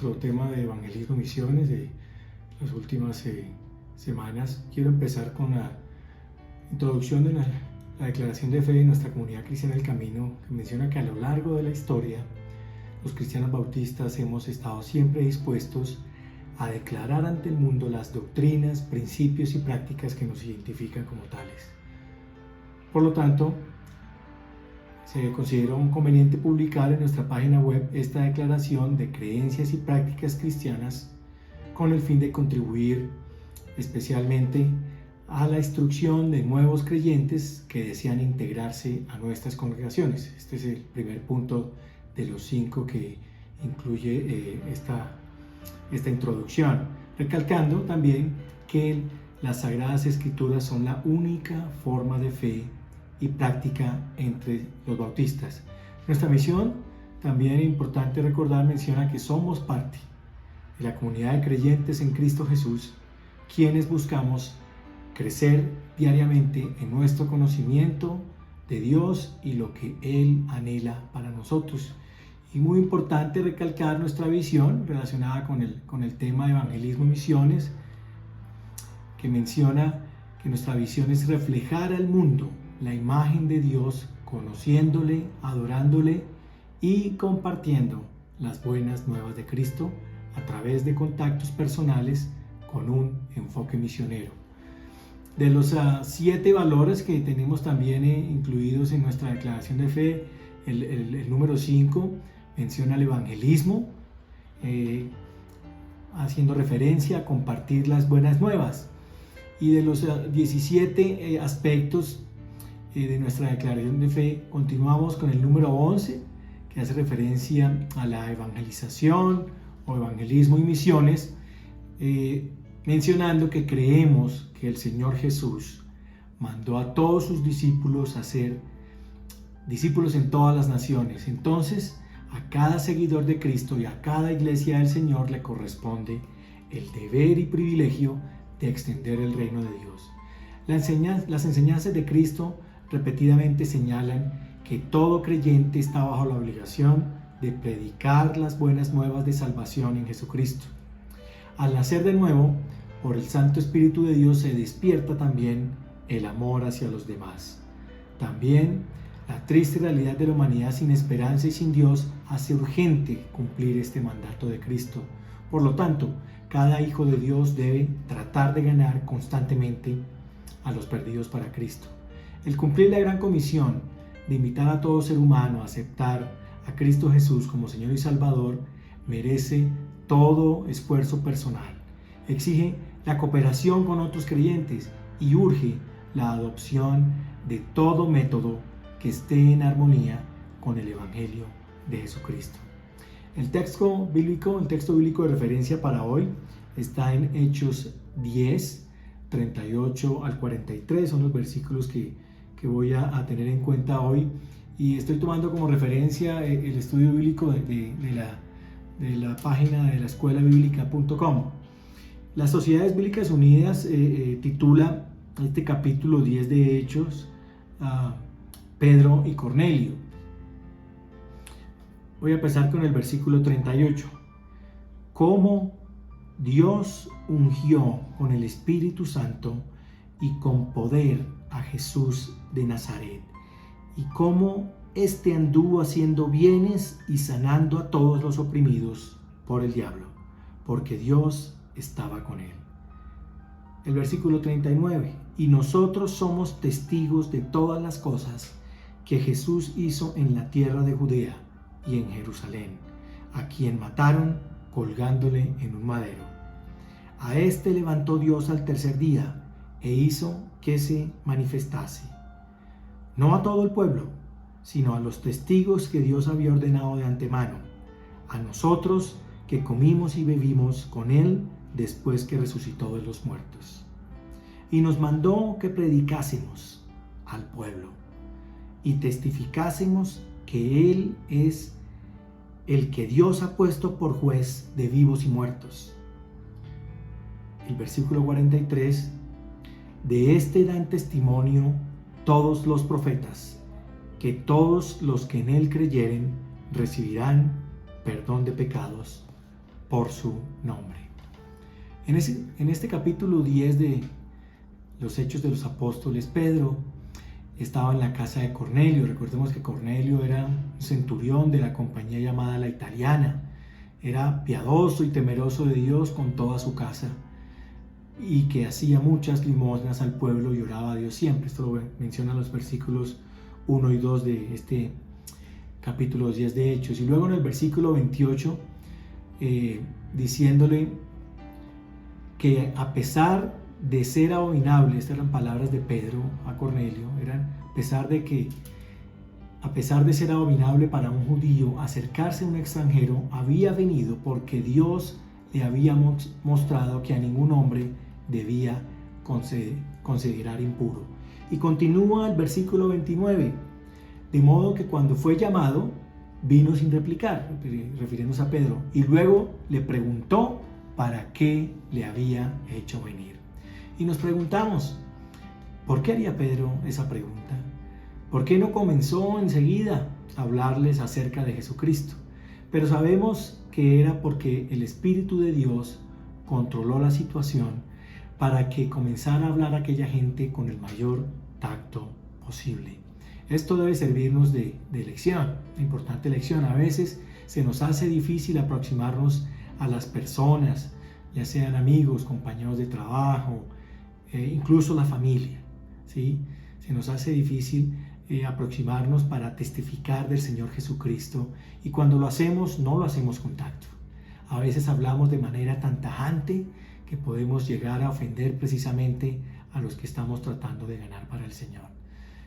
nuestro tema de evangelismo y misiones de las últimas semanas. Quiero empezar con la introducción de la declaración de fe de nuestra comunidad cristiana del Camino, que menciona que a lo largo de la historia los cristianos bautistas hemos estado siempre dispuestos a declarar ante el mundo las doctrinas, principios y prácticas que nos identifican como tales. Por lo tanto, se consideró conveniente publicar en nuestra página web esta declaración de creencias y prácticas cristianas con el fin de contribuir especialmente a la instrucción de nuevos creyentes que desean integrarse a nuestras congregaciones. Este es el primer punto de los 5 que incluye esta introducción, recalcando también que las Sagradas Escrituras son la única forma de fe y práctica entre los bautistas. Nuestra misión, también es importante recordar, menciona que somos parte de la comunidad de creyentes en Cristo Jesús, quienes buscamos crecer diariamente en nuestro conocimiento de Dios y lo que Él anhela para nosotros. Y muy importante recalcar nuestra visión relacionada con el tema de evangelismo y misiones, que menciona que nuestra visión es reflejar al mundo la imagen de Dios, conociéndole, adorándole y compartiendo las buenas nuevas de Cristo a través de contactos personales con un enfoque misionero. De los 7 valores que tenemos también incluidos en nuestra declaración de fe, el número 5 menciona el evangelismo, haciendo referencia a compartir las buenas nuevas. Y de los 17 aspectos de nuestra declaración de fe, continuamos con el número 11, que hace referencia a la evangelización o evangelismo y misiones, mencionando que creemos que el Señor Jesús mandó a todos sus discípulos a ser discípulos en todas las naciones. Entonces, a cada seguidor de Cristo y a cada iglesia del Señor le corresponde el deber y privilegio de extender el reino de Dios. Las enseñanzas de Cristo repetidamente señalan que todo creyente está bajo la obligación de predicar las buenas nuevas de salvación en Jesucristo. Al nacer de nuevo, por el Santo Espíritu de Dios se despierta también el amor hacia los demás. También la triste realidad de la humanidad sin esperanza y sin Dios hace urgente cumplir este mandato de Cristo. Por lo tanto, cada hijo de Dios debe tratar de ganar constantemente a los perdidos para Cristo. El cumplir la gran comisión de invitar a todo ser humano a aceptar a Cristo Jesús como Señor y Salvador merece todo esfuerzo personal. Exige la cooperación con otros creyentes y urge la adopción de todo método que esté en armonía con el Evangelio de Jesucristo. El texto bíblico de referencia para hoy está en Hechos 10, 38 al 43, son los versículos que voy a tener en cuenta hoy, y estoy tomando como referencia el estudio bíblico de la página de la escuelabíblica.com. Las Sociedades Bíblicas Unidas titula este capítulo 10 de Hechos Pedro y Cornelio. Voy a empezar con el versículo 38. Cómo Dios ungió con el Espíritu Santo y con poder a Jesús de Nazaret, y cómo éste anduvo haciendo bienes y sanando a todos los oprimidos por el diablo, porque Dios estaba con él. El versículo 39. Y nosotros somos testigos de todas las cosas que Jesús hizo en la tierra de Judea y en Jerusalén, a quien mataron colgándole en un madero. A este levantó Dios al tercer día e hizo que se manifestase, no a todo el pueblo, sino a los testigos que Dios había ordenado de antemano, a nosotros que comimos y bebimos con él después que resucitó de los muertos. Y nos mandó que predicásemos al pueblo y testificásemos que él es el que Dios ha puesto por juez de vivos y muertos. El versículo 43, de este dan testimonio todos los profetas, que todos los que en él creyeren recibirán perdón de pecados por su nombre. En este capítulo 10 de los Hechos de los Apóstoles, Pedro estaba en la casa de Cornelio. Recordemos que Cornelio era un centurión de la compañía llamada La Italiana. Era piadoso y temeroso de Dios con toda su casa, y que hacía muchas limosnas al pueblo y oraba a Dios siempre. Esto lo mencionan los versículos 1 y 2 de este capítulo 10 de Hechos. Y luego en el versículo 28, diciéndole que a pesar de ser abominable, estas eran palabras de Pedro a Cornelio, a pesar de ser abominable para un judío acercarse a un extranjero, había venido porque Dios le había mostrado que a ningún hombre debía considerar impuro. Y continúa el versículo 29, de modo que cuando fue llamado, vino sin replicar, refiriéndose a Pedro, y luego le preguntó para qué le había hecho venir. Y nos preguntamos, ¿por qué haría Pedro esa pregunta? ¿Por qué no comenzó enseguida a hablarles acerca de Jesucristo? Pero sabemos que era porque el Espíritu de Dios controló la situación para que comenzara a hablar a aquella gente con el mayor tacto posible. Esto debe servirnos de lección, una importante lección. A veces se nos hace difícil aproximarnos a las personas, ya sean amigos, compañeros de trabajo, incluso la familia, ¿sí? Se nos hace difícil aproximarnos para testificar del Señor Jesucristo, y cuando lo hacemos, no lo hacemos con tacto. A veces hablamos de manera tan tajante que podemos llegar a ofender precisamente a los que estamos tratando de ganar para el Señor.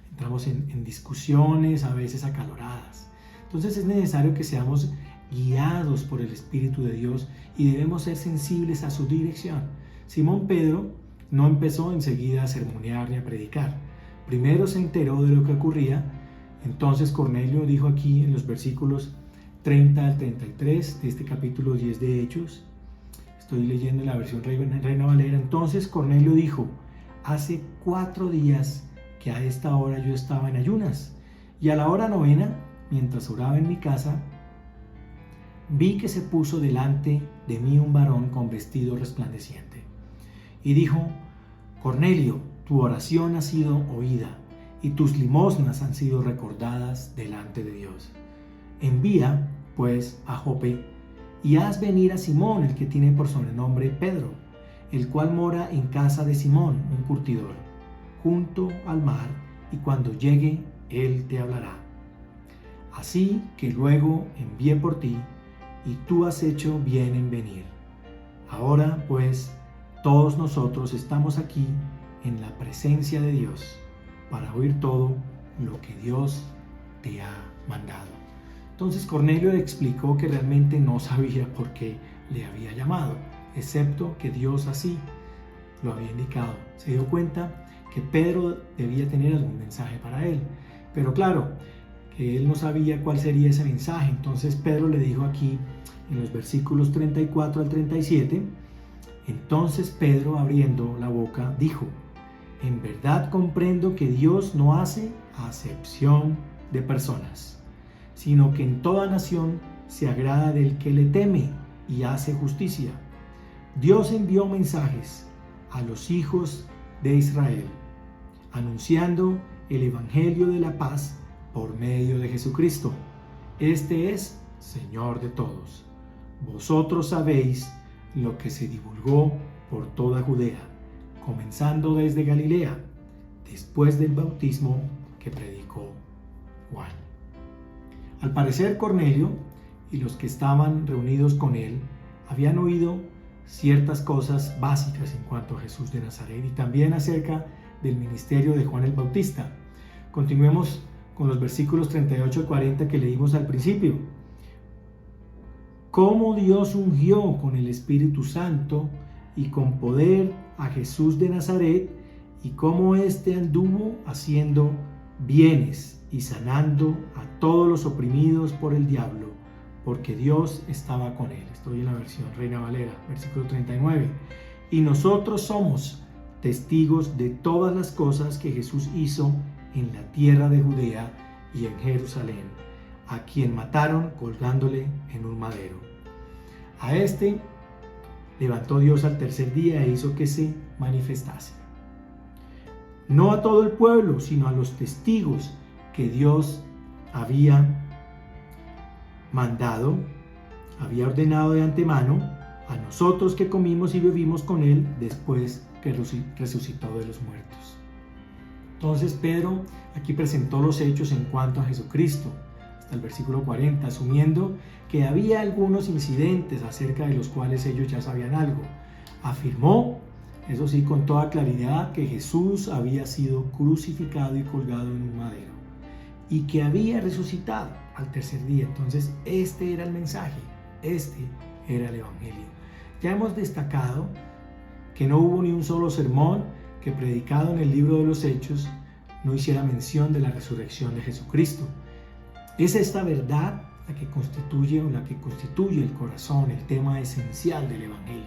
Entramos en discusiones a veces acaloradas. Entonces es necesario que seamos guiados por el Espíritu de Dios y debemos ser sensibles a su dirección. Simón Pedro no empezó enseguida a sermonear ni a predicar. Primero se enteró de lo que ocurría. Entonces Cornelio dijo aquí en los versículos 30 al 33 de este capítulo 10 de Hechos. Estoy leyendo en la versión Reina Valera. Entonces Cornelio dijo: hace 4 días que a esta hora yo estaba en ayunas, y a la hora 9, mientras oraba en mi casa, vi que se puso delante de mí un varón con vestido resplandeciente. Y dijo: Cornelio, tu oración ha sido oída, y tus limosnas han sido recordadas delante de Dios. Envía, pues, a Jope, y haz venir a Simón, el que tiene por sobrenombre Pedro, el cual mora en casa de Simón, un curtidor, junto al mar, y cuando llegue, él te hablará. Así que luego envié por ti, y tú has hecho bien en venir. Ahora, pues, todos nosotros estamos aquí en la presencia de Dios para oír todo lo que Dios te ha mandado. Entonces Cornelio le explicó que realmente no sabía por qué le había llamado, excepto que Dios así lo había indicado. Se dio cuenta que Pedro debía tener algún mensaje para él, pero claro, que él no sabía cuál sería ese mensaje. Entonces Pedro le dijo aquí en los versículos 34 al 37, entonces Pedro, abriendo la boca, dijo: en verdad comprendo que Dios no hace acepción de personas, sino que en toda nación se agrada del que le teme y hace justicia. Dios envió mensajes a los hijos de Israel, anunciando el evangelio de la paz por medio de Jesucristo. Este es Señor de todos. Vosotros sabéis lo que se divulgó por toda Judea, comenzando desde Galilea, después del bautismo que predicó Juan. Al parecer, Cornelio y los que estaban reunidos con él habían oído ciertas cosas básicas en cuanto a Jesús de Nazaret y también acerca del ministerio de Juan el Bautista. Continuemos con los versículos 38 y 40 que leímos al principio. Cómo Dios ungió con el Espíritu Santo y con poder a Jesús de Nazaret, y cómo éste anduvo haciendo bienes y sanando a todos los oprimidos por el diablo, porque Dios estaba con él. Estoy en la versión Reina Valera, versículo 39. Y nosotros somos testigos de todas las cosas que Jesús hizo en la tierra de Judea y en Jerusalén, a quien mataron colgándole en un madero. A este levantó Dios al tercer día e hizo que se manifestase. No a todo el pueblo, sino a los testigos que Dios había mandado, había ordenado de antemano, a nosotros que comimos y bebimos con él después que resucitó de los muertos. Entonces Pedro aquí presentó los hechos en cuanto a Jesucristo, hasta el versículo 40, asumiendo que había algunos incidentes acerca de los cuales ellos ya sabían algo. Afirmó, eso sí, con toda claridad, que Jesús había sido crucificado y colgado en un madero y que había resucitado al tercer día. Entonces este era el mensaje, este era el Evangelio. Ya hemos destacado que no hubo ni un solo sermón que predicado en el libro de los Hechos no hiciera mención de la resurrección de Jesucristo. Es esta verdad la que constituye el corazón, el tema esencial del Evangelio.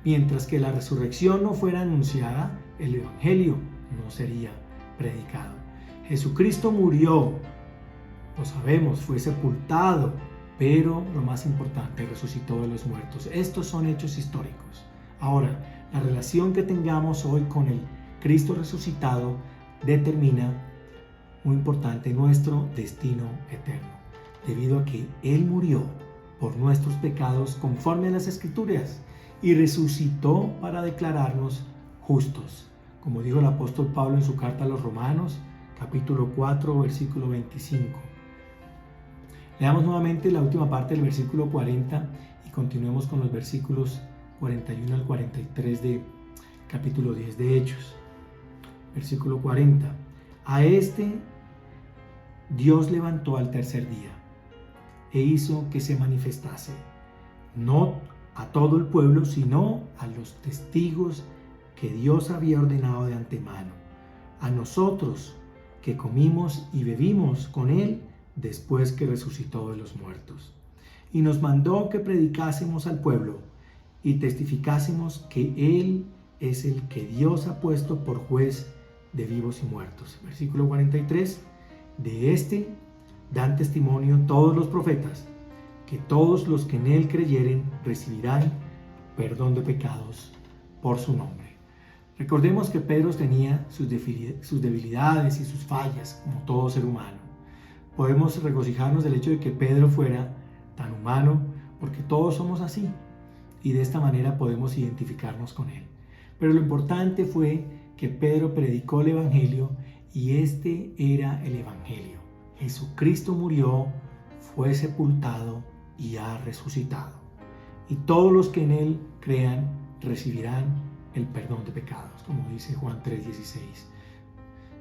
Mientras que la resurrección no fuera anunciada, el Evangelio no sería predicado. Jesucristo murió, lo sabemos, fue sepultado, pero lo más importante, resucitó de los muertos. Estos son hechos históricos. Ahora, la relación que tengamos hoy con el Cristo resucitado determina, muy importante, nuestro destino eterno, debido a que Él murió por nuestros pecados conforme a las Escrituras y resucitó para declararnos justos, como dijo el apóstol Pablo en su carta a los Romanos, capítulo 4, versículo 25. Leamos nuevamente la última parte del versículo 40 y continuemos con los versículos 41 al 43 de capítulo 10 de Hechos. Versículo 40. A este Dios levantó al tercer día e hizo que se manifestase, no a todo el pueblo, sino a los testigos que Dios había ordenado de antemano, a nosotros que comimos y bebimos con él después que resucitó de los muertos. Y nos mandó que predicásemos al pueblo y testificásemos que él es el que Dios ha puesto por juez de vivos y muertos. Versículo 43. De este dan testimonio todos los profetas, que todos los que en él creyeren recibirán perdón de pecados por su nombre. Recordemos que Pedro tenía sus debilidades y sus fallas, como todo ser humano. Podemos regocijarnos del hecho de que Pedro fuera tan humano, porque todos somos así, y de esta manera podemos identificarnos con él. Pero lo importante fue que Pedro predicó el Evangelio, y este era el Evangelio. Jesucristo murió, fue sepultado y ha resucitado. Y todos los que en él crean recibirán el perdón de pecados, como dice Juan 3:16.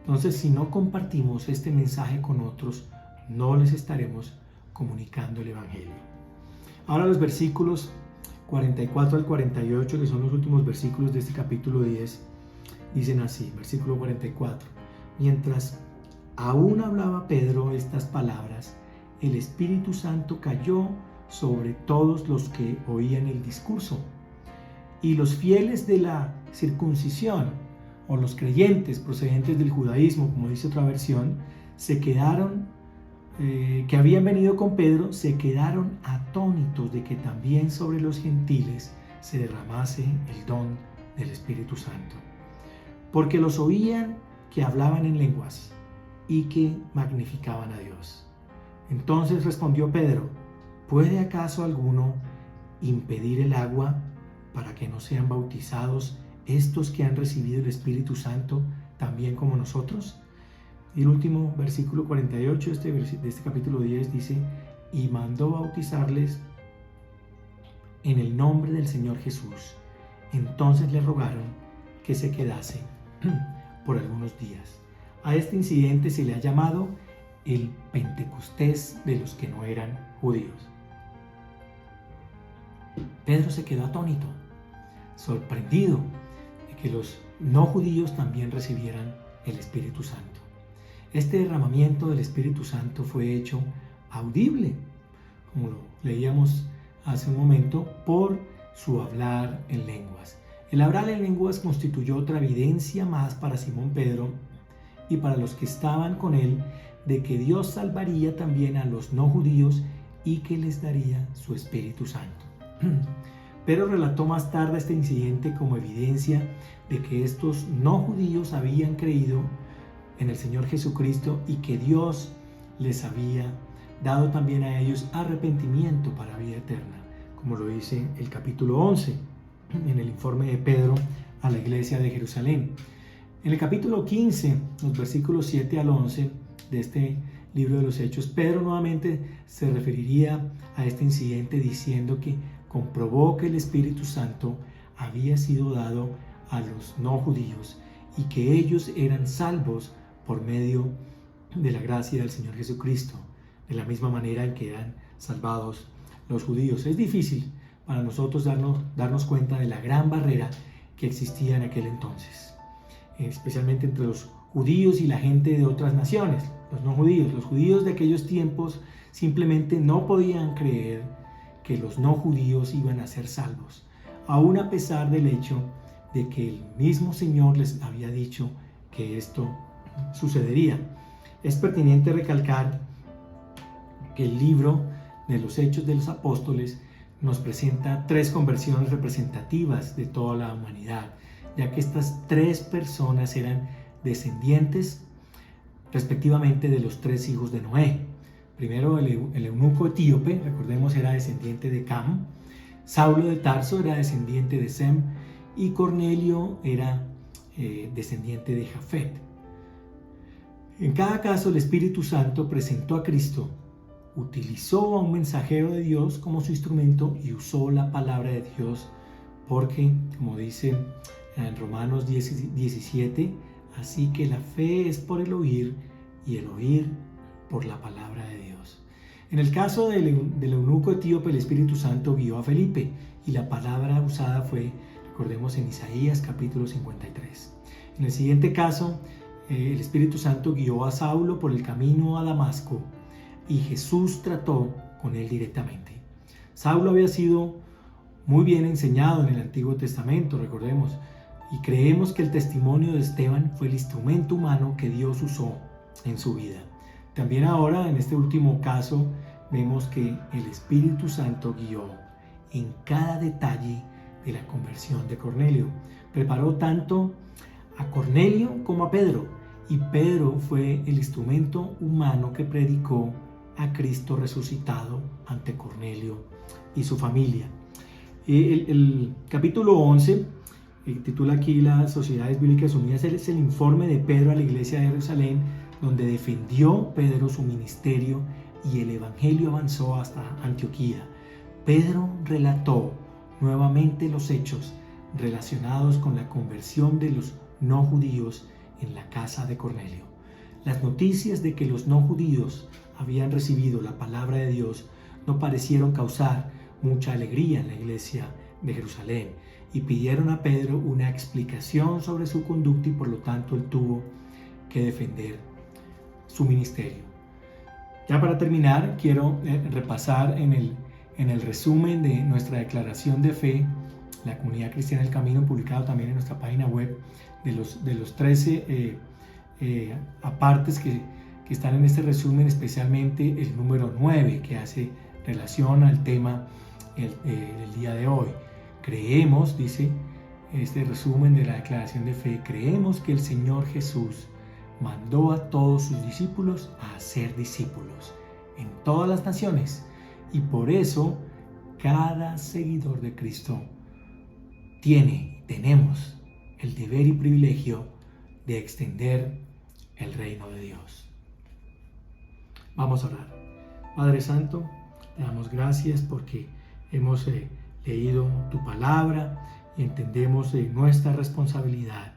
Entonces, si no compartimos este mensaje con otros, no les estaremos comunicando el Evangelio. Ahora los versículos 44 al 48, que son los últimos versículos de este capítulo 10, dicen así, versículo 44. Mientras aún hablaba Pedro estas palabras, el Espíritu Santo cayó sobre todos los que oían el discurso. Y los fieles de la circuncisión, o los creyentes procedentes del judaísmo, como dice otra versión, se quedaron, que habían venido con Pedro, se quedaron atónitos de que también sobre los gentiles se derramase el don del Espíritu Santo. Porque los oían que hablaban en lenguas y que magnificaban a Dios. Entonces respondió Pedro: ¿puede acaso alguno impedir el agua para que no sean bautizados estos que han recibido el Espíritu Santo también como nosotros? Y el último versículo 48 de este capítulo 10 dice: y mandó bautizarles en el nombre del Señor Jesús. Entonces le rogaron que se quedase por algunos días. A este incidente se le ha llamado el Pentecostés de los que no eran judíos. Pedro se quedó atónito, sorprendido de que los no judíos también recibieran el Espíritu Santo. Este derramamiento del Espíritu Santo fue hecho audible, como lo leíamos hace un momento, por su hablar en lenguas. El hablar en lenguas constituyó otra evidencia más para Simón Pedro y para los que estaban con él de que Dios salvaría también a los no judíos y que les daría su Espíritu Santo. Pedro relató más tarde este incidente como evidencia de que estos no judíos habían creído en el Señor Jesucristo y que Dios les había dado también a ellos arrepentimiento para vida eterna, como lo dice el capítulo 11 en el informe de Pedro a la iglesia de Jerusalén. En el capítulo 15, los versículos 7 al 11 de este libro de los Hechos, Pedro nuevamente se referiría a este incidente diciendo que comprobó que el Espíritu Santo había sido dado a los no judíos y que ellos eran salvos por medio de la gracia del Señor Jesucristo, de la misma manera en que eran salvados los judíos. Es difícil para nosotros darnos cuenta de la gran barrera que existía en aquel entonces, especialmente entre los judíos y la gente de otras naciones, los no judíos. Los judíos de aquellos tiempos simplemente no podían creer que los no judíos iban a ser salvos, aún a pesar del hecho de que el mismo Señor les había dicho que esto sucedería. Es pertinente recalcar que el libro de los Hechos de los Apóstoles nos presenta 3 conversiones representativas de toda la humanidad, ya que estas 3 personas eran descendientes respectivamente de los 3 hijos de Noé. Primero el eunuco etíope, recordemos, era descendiente de Cam. Saulo de Tarso era descendiente de Sem y Cornelio era descendiente de Jafet. En cada caso, el Espíritu Santo presentó a Cristo, utilizó a un mensajero de Dios como su instrumento y usó la palabra de Dios porque, como dice en Romanos 17, así que la fe es por el oír y el oír por la palabra de Dios. En el caso del eunuco etíope, el Espíritu Santo guió a Felipe y la palabra usada fue, recordemos, en Isaías capítulo 53. En el siguiente caso, el Espíritu Santo guió a Saulo por el camino a Damasco y Jesús trató con él directamente. Saulo había sido muy bien enseñado en el Antiguo Testamento, recordemos, y creemos que el testimonio de Esteban fue el instrumento humano que Dios usó en su vida. También ahora, en este último caso, vemos que el Espíritu Santo guió en cada detalle de la conversión de Cornelio. Preparó tanto a Cornelio como a Pedro, y Pedro fue el instrumento humano que predicó a Cristo resucitado ante Cornelio y su familia. El capítulo 11 titula aquí las Sociedades Bíblicas Unidas. Es el informe de Pedro a la iglesia de Jerusalén, donde defendió Pedro su ministerio y el evangelio avanzó hasta Antioquía. Pedro relató nuevamente los hechos relacionados con la conversión de los no judíos en la casa de Cornelio. Las noticias de que los no judíos habían recibido la palabra de Dios no parecieron causar mucha alegría en la iglesia de Jerusalén y pidieron a Pedro una explicación sobre su conducta y por lo tanto él tuvo que defender su ministerio. Ya para terminar, quiero repasar en el resumen de nuestra declaración de fe, la Comunidad Cristiana del Camino, publicado también en nuestra página web, de los 13 apartes que están en este resumen, especialmente el número 9, que hace relación al tema del día de hoy. Creemos, dice este resumen de la declaración de fe, creemos que el Señor Jesús mandó a todos sus discípulos a hacer discípulos en todas las naciones, y por eso cada seguidor de Cristo tenemos el deber y privilegio de extender el reino de Dios. Vamos a orar. Padre Santo, te damos gracias porque hemos leído tu palabra y entendemos nuestra responsabilidad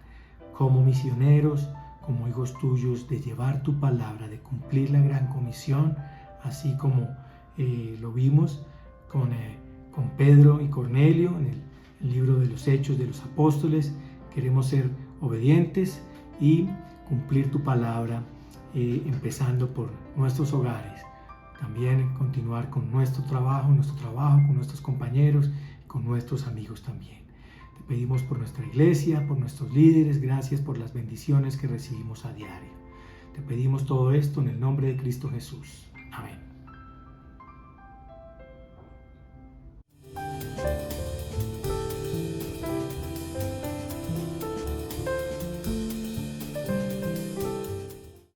como misioneros, como hijos tuyos, de llevar tu palabra, de cumplir la gran comisión, así como lo vimos con Pedro y Cornelio en el libro de los Hechos de los Apóstoles. Queremos ser obedientes y cumplir tu palabra, empezando por nuestros hogares. También continuar con nuestro trabajo, con nuestros compañeros, con nuestros amigos también. Te pedimos por nuestra iglesia, por nuestros líderes, gracias por las bendiciones que recibimos a diario. Te pedimos todo esto en el nombre de Cristo Jesús. Amén.